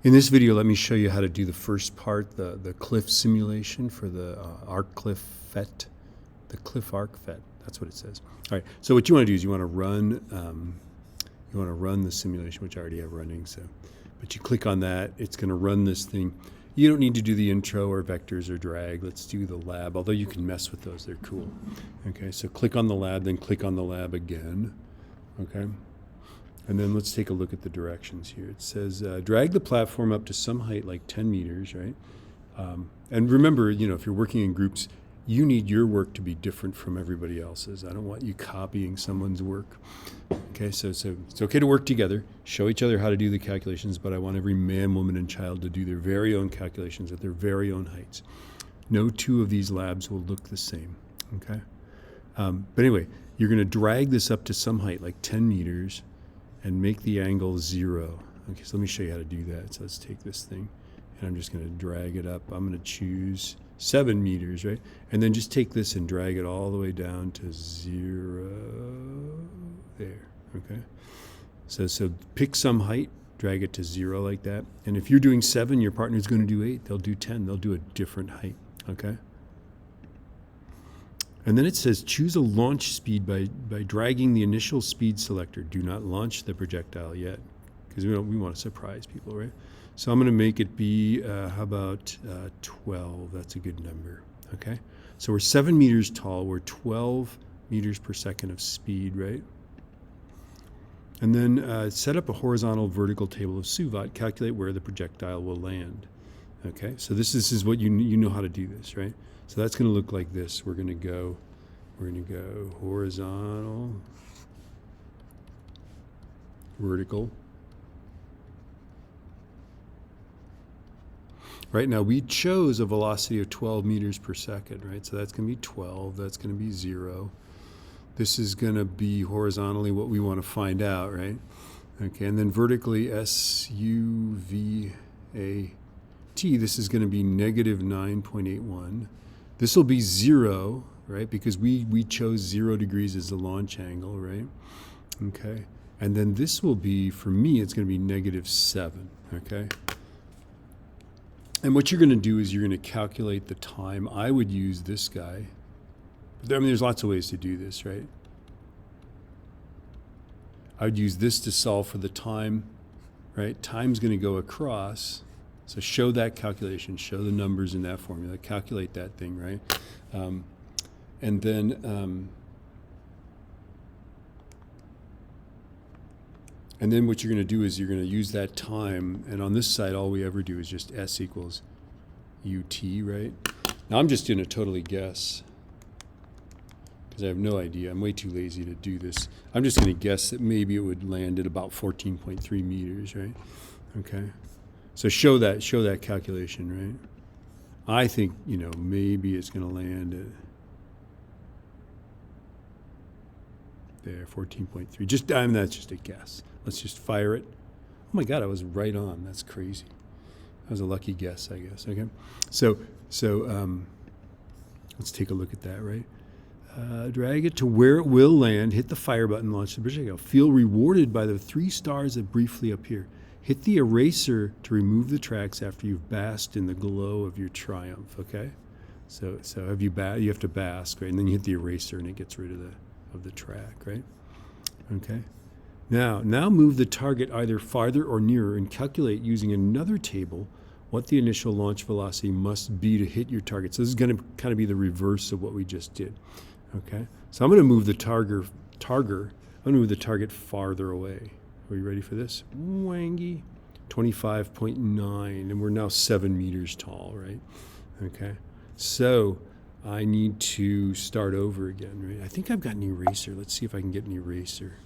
In this video, let me show you how to do the first part, the cliff simulation for the arc cliff Phet, the cliff arc Phet. That's what it says. All right. So what you want to do is you want to run the simulation, which I already have running. But you click on that. It's going to run this thing. You don't need to do the intro or vectors or drag. Let's do the lab, although you can mess with those. They're cool. Okay. So click on the lab, then click on the lab again. Okay. And then let's take a look at the directions here. It says drag the platform up to some height, like 10 meters, right? And remember, if you're working in groups, you need your work to be different from everybody else's. I don't want you copying someone's work. Okay, so it's okay to work together, show each other how to do the calculations, but I want every man, woman, and child to do their very own calculations at their very own heights. No two of these labs will look the same, okay? But anyway, you're gonna drag this up to some height, like 10 meters, and make the angle 0. Okay, so let me show you how to do that. So let's take this thing, and I'm just going to drag it up. I'm going to choose 7 meters, right? And then just take this and drag it all the way down to 0 there, okay? So pick some height, drag it to 0 like that. And if you're doing 7, your partner's going to do 8. They'll do 10. They'll do a different height, okay? And then it says choose a launch speed by dragging the initial speed selector. Do not launch the projectile yet, because we want to surprise people, right? So I'm going to make it be, how about 12? That's a good number, okay? So we're 7 meters tall. We're 12 meters per second of speed, right? And then set up a horizontal vertical table of SUVOT. Calculate where the projectile will land, okay? So this is what you know how to do this, right? So that's going to look like this. We're going to go horizontal, vertical. Right now we chose a velocity of 12 meters per second, right? So that's going to be 12. That's going to be 0. This is going to be horizontally what we want to find out, right? Okay, and then vertically SUVAT. This is going to be negative 9.81. This will be 0, right? Because we chose 0 degrees as the launch angle, right? Okay. And then this will be, for me, it's going to be negative 7, okay? And what you're going to do is you're going to calculate the time. I would use this guy. I mean, there's lots of ways to do this, right? I would use this to solve for the time, right? Time's going to go across. So show that calculation, show the numbers in that formula, calculate that thing, right? And then what you're going to do is you're going to use that time, and on this side, all we ever do is just S equals UT, right? Now I'm just going to totally guess, because I have no idea. I'm way too lazy to do this. I'm just going to guess that maybe it would land at about 14.3 meters, right? Okay. So show that calculation, right? I think, maybe it's going to land at there, 14.3. That's just a guess. Let's just fire it. Oh my God, I was right on. That's crazy. That was a lucky guess, I guess. Okay. So let's take a look at that, right? Drag it to where it will land. Hit the fire button. Launch the projectile. Feel rewarded by the 3 stars that briefly appear. Hit the eraser to remove the tracks after you've basked in the glow of your triumph, okay? So you have to bask, right? And then you hit the eraser and it gets rid of the track, right? Okay. Now move the target either farther or nearer and calculate using another table what the initial launch velocity must be to hit your target. So this is going to kind of be the reverse of what we just did, okay? So I'm going to move the target farther away. Are you ready for this? Wangy. 25.9, and we're now 7 meters tall, right? Okay. So I need to start over again, right? I think I've got an eraser. Let's see if I can get an eraser.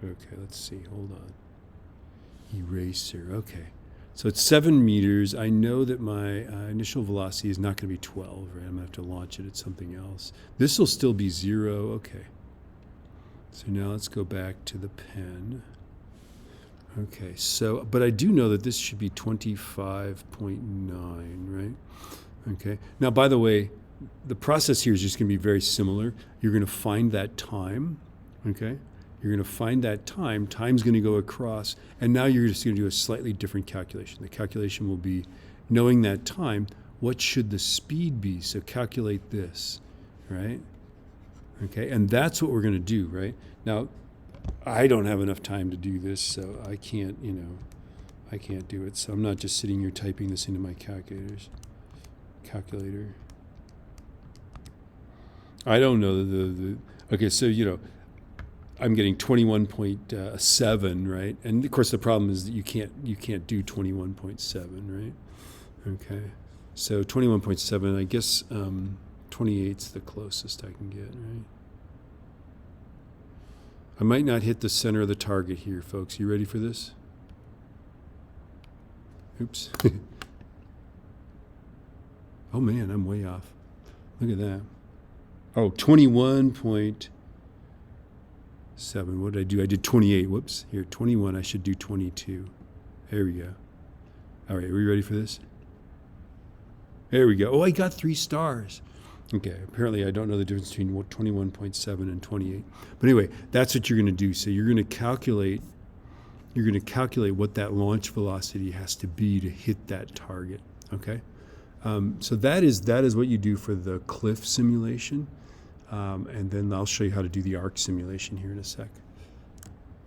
Okay, let's see. Hold on. Eraser. Okay. So it's 7 meters. I know that my initial velocity is not going to be 12, right? I'm going to have to launch it at something else. This will still be 0. Okay. So now let's go back to the pen. Okay, but I do know that this should be 25.9, right? Okay. Now, by the way, the process here is just going to be very similar. You're going to find that time, okay? You're going to find that time. Time's going to go across, and now you're just going to do a slightly different calculation. The calculation will be, knowing that time, what should the speed be? So calculate this, right? Okay, and that's what we're going to do, right? Now, I don't have enough time to do this, so I can't, I can't do it. So I'm not just sitting here typing this into my calculator. I don't know okay, so, I'm getting 21.7, right? And of course the problem is that you can't do 21.7, right? Okay, so 21.7, I guess 28's the closest I can get, right? I might not hit the center of the target here, folks. You ready for this? Oops. Oh man, I'm way off. Look at that. Oh, 21.7. What did I do? I did 28. Whoops. Here, 21. I should do 22. There we go. All right, are we ready for this? There we go. Oh, I got 3 stars. Okay, apparently I don't know the difference between 21.7 and 28. But anyway, that's what you're going to do. So you're going to calculate what that launch velocity has to be to hit that target, okay? So that is what you do for the cliff simulation. And then I'll show you how to do the arc simulation here in a sec.